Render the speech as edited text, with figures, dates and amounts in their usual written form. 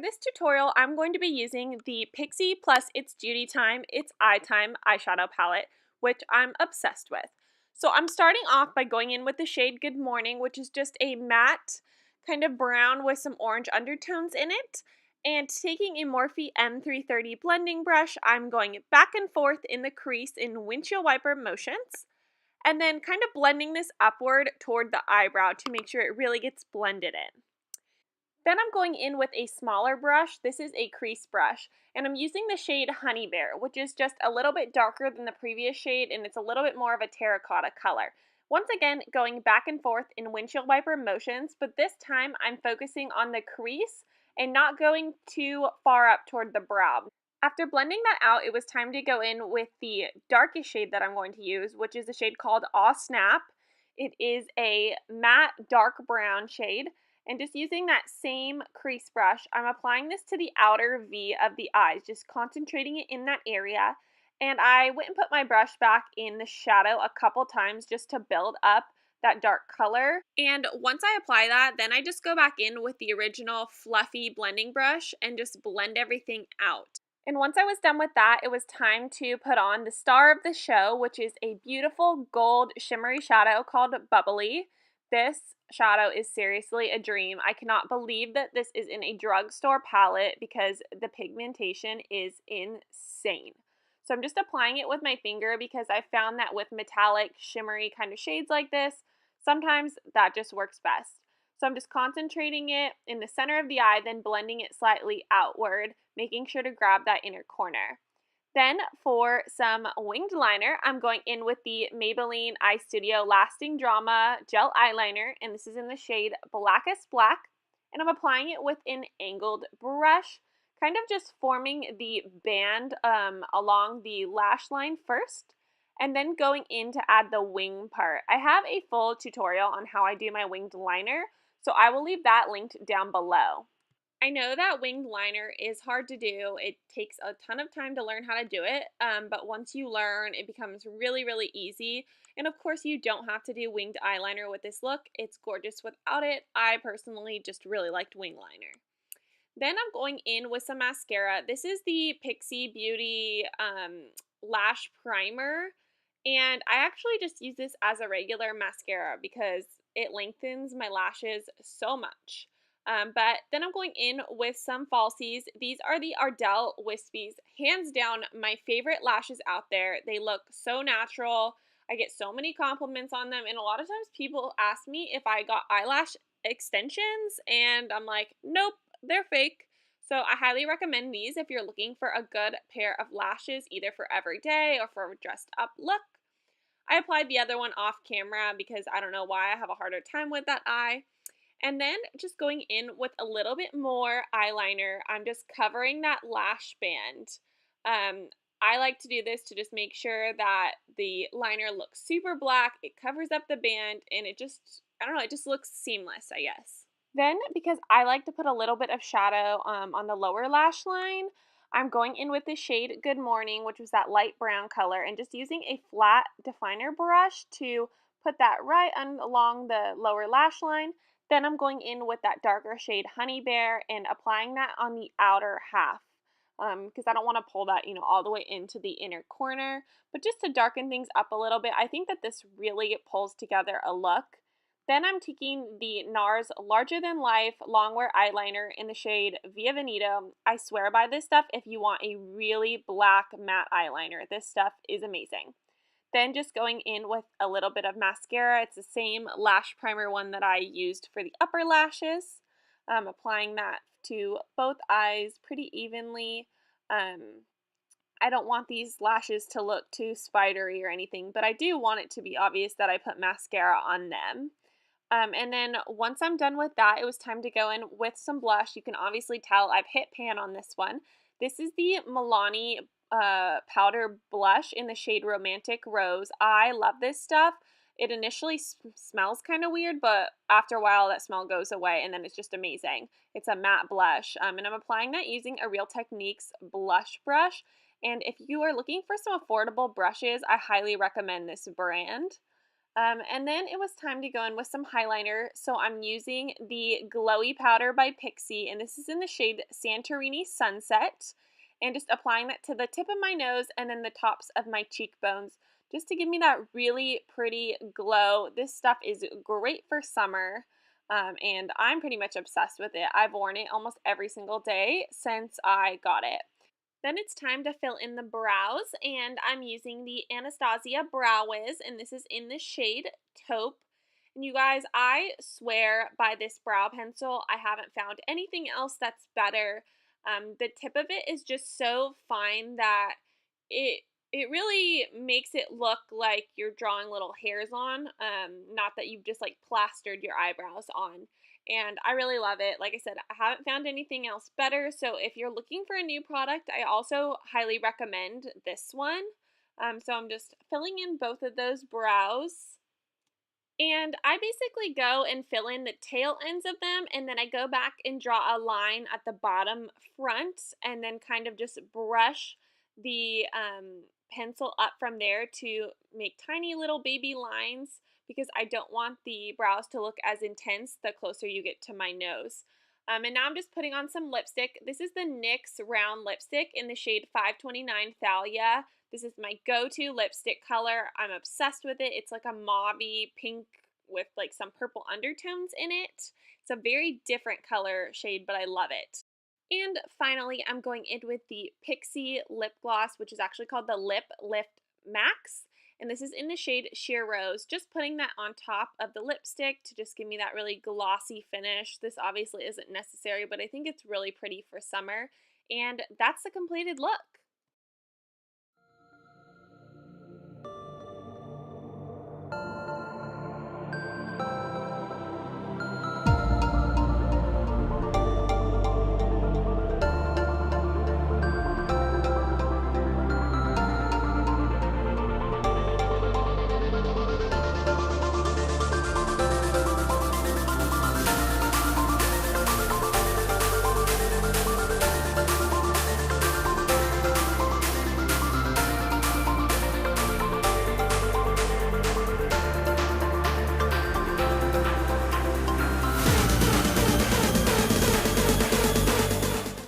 For this tutorial, I'm going to be using the Pixi plus It's Judy Time, It's Eye Time eyeshadow palette, which I'm obsessed with. So I'm starting off by going in with the shade Good Morning, which is just a matte kind of brown with some orange undertones in it. And taking a Morphe M330 blending brush, I'm going back and forth in the crease in windshield wiper motions. And then kind of blending this upward toward the eyebrow to make sure it really gets blended in. Then I'm going in with a smaller brush. This is a crease brush, and I'm using the shade Honey Bear, which is just a little bit darker than the previous shade, and it's a little bit more of a terracotta color. Once again, going back and forth in windshield wiper motions, but this time I'm focusing on the crease and not going too far up toward the brow. After blending that out, it was time to go in with the darkest shade that I'm going to use, which is a shade called Aw Snap. It is a matte dark brown shade. And just using that same crease brush, I'm applying this to the outer V of the eyes, just concentrating it in that area. And I went and put my brush back in the shadow a couple times just to build up that dark color. And once I apply that, then I just go back in with the original fluffy blending brush and just blend everything out. And once I was done with that, it was time to put on the star of the show, which is a beautiful gold shimmery shadow called Bubbly. This shadow is seriously a dream. I cannot believe that this is in a drugstore palette because the pigmentation is insane. So I'm just applying it with my finger because I found that with metallic, shimmery kind of shades like this, sometimes that just works best. So I'm just concentrating it in the center of the eye, then blending it slightly outward, making sure to grab that inner corner. Then for some winged liner, I'm going in with the Maybelline Eye Studio Lasting Drama Gel Eyeliner, and this is in the shade Blackest Black, and I'm applying it with an angled brush, kind of just forming the band along the lash line first, and then going in to add the wing part. I have a full tutorial on how I do my winged liner, so I will leave that linked down below. I know that winged liner is hard to do. It takes a ton of time to learn how to do it, but once you learn, it becomes really, really easy. And of course, you don't have to do winged eyeliner with this look. It's gorgeous without it. I personally just really liked wing liner. Then I'm going in with some mascara. This is the Pixi Beauty Lash Primer, and I actually just use this as a regular mascara because it lengthens my lashes so much. But then I'm going in with some falsies. These are the Ardell Wispies. Hands down, my favorite lashes out there. They look so natural. I get so many compliments on them. And a lot of times people ask me if I got eyelash extensions. And I'm like, nope, they're fake. So I highly recommend these if you're looking for a good pair of lashes, either for every day or for a dressed up look. I applied the other one off camera because I don't know why I have a harder time with that eye. And then just going in with a little bit more eyeliner, I'm just covering that lash band. I like to do this to just make sure that the liner looks super black, it covers up the band, and it just, I don't know, it just looks seamless, I guess. Then, because I like to put a little bit of shadow on the lower lash line, I'm going in with the shade Good Morning, which was that light brown color, and just using a flat definer brush to put that right along the lower lash line. Then I'm going in with that darker shade Honey Bear and applying that on the outer half because I don't want to pull that, all the way into the inner corner. But just to darken things up a little bit, I think that this really pulls together a look. Then I'm taking the NARS Larger Than Life Longwear Eyeliner in the shade Via Veneto. I swear by this stuff if you want a really black matte eyeliner. This stuff is amazing. Then just going in with a little bit of mascara. It's the same lash primer one that I used for the upper lashes. Applying that to both eyes pretty evenly. I don't want these lashes to look too spidery or anything, but I do want it to be obvious that I put mascara on them. And then once I'm done with that, it was time to go in with some blush. You can obviously tell I've hit pan on this one. This is the Milani powder blush in the shade Romantic Rose. I love this stuff. It initially smells kind of weird, but after a while that smell goes away and then it's just amazing. It's a matte blush, and I'm applying that using a Real Techniques blush brush. And if you are looking for some affordable brushes, I highly recommend this brand. And then it was time to go in with some eyeliner. So I'm using the Glowy Powder by Pixi, and this is in the shade Santorini Sunset. And just applying that to the tip of my nose and then the tops of my cheekbones, just to give me that really pretty glow. This stuff is great for summer, and I'm pretty much obsessed with it. I've worn it almost every single day since I got it. Then it's time to fill in the brows, and I'm using the Anastasia Brow Wiz, and this is in the shade Taupe. And you guys, I swear by this brow pencil, I haven't found anything else that's better. The tip of it is just so fine that it it really makes it look like you're drawing little hairs on, not that you've just like plastered your eyebrows on. And I really love it. Like I said, I haven't found anything else better. So if you're looking for a new product, I also highly recommend this one. So I'm just filling in both of those brows. And I basically go and fill in the tail ends of them, and then I go back and draw a line at the bottom front, and then kind of just brush the pencil up from there to make tiny little baby lines because I don't want the brows to look as intense the closer you get to my nose. And now I'm just putting on some lipstick. This is the NYX Round Lipstick in the shade 529 Thalia. This is my go-to lipstick color. I'm obsessed with it. It's like a mauvey pink with like some purple undertones in it. It's a very different color shade, but I love it. And finally, I'm going in with the Pixi lip gloss, which is actually called the Lip Lift Max. And this is in the shade Sheer Rose. Just putting that on top of the lipstick to just give me that really glossy finish. This obviously isn't necessary, but I think it's really pretty for summer. And that's the completed look.